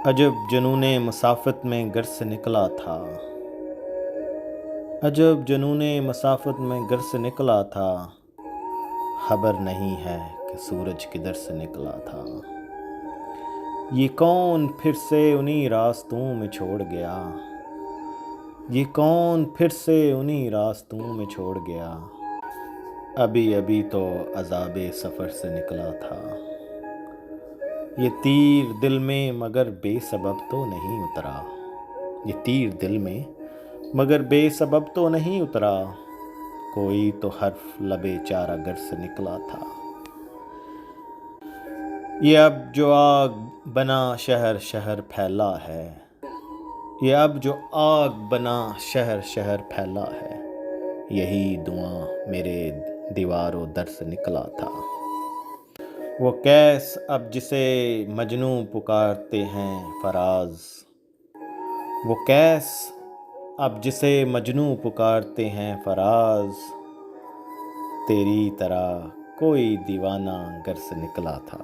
عجب جنون مسافت میں گھر سے نکلا تھا، عجب جنون مسافت میں گھر سے نکلا تھا، خبر نہیں ہے کہ سورج کدھر سے نکلا تھا۔ یہ کون پھر سے انہی راستوں میں چھوڑ گیا، یہ کون پھر سے انہی راستوں میں چھوڑ گیا، ابھی ابھی تو عذاب سفر سے نکلا تھا۔ یہ تیر دل میں مگر بے سبب تو نہیں اترا، یہ تیر دل میں مگر بے سبب تو نہیں اترا، کوئی تو حرف لبِ چارہ گر سے نکلا تھا۔ یہ اب جو آگ بنا شہر شہر پھیلا ہے، یہ اب جو آگ بنا شہر شہر پھیلا ہے، یہی دھواں میرے دیوار و در سے نکلا تھا۔ وہ کیس اب جسے مجنوں پکارتے ہیں فراز، وہ کیس اب جسے مجنوں پکارتے ہیں فراز، تیری طرح کوئی دیوانہ گر سے نکلا تھا۔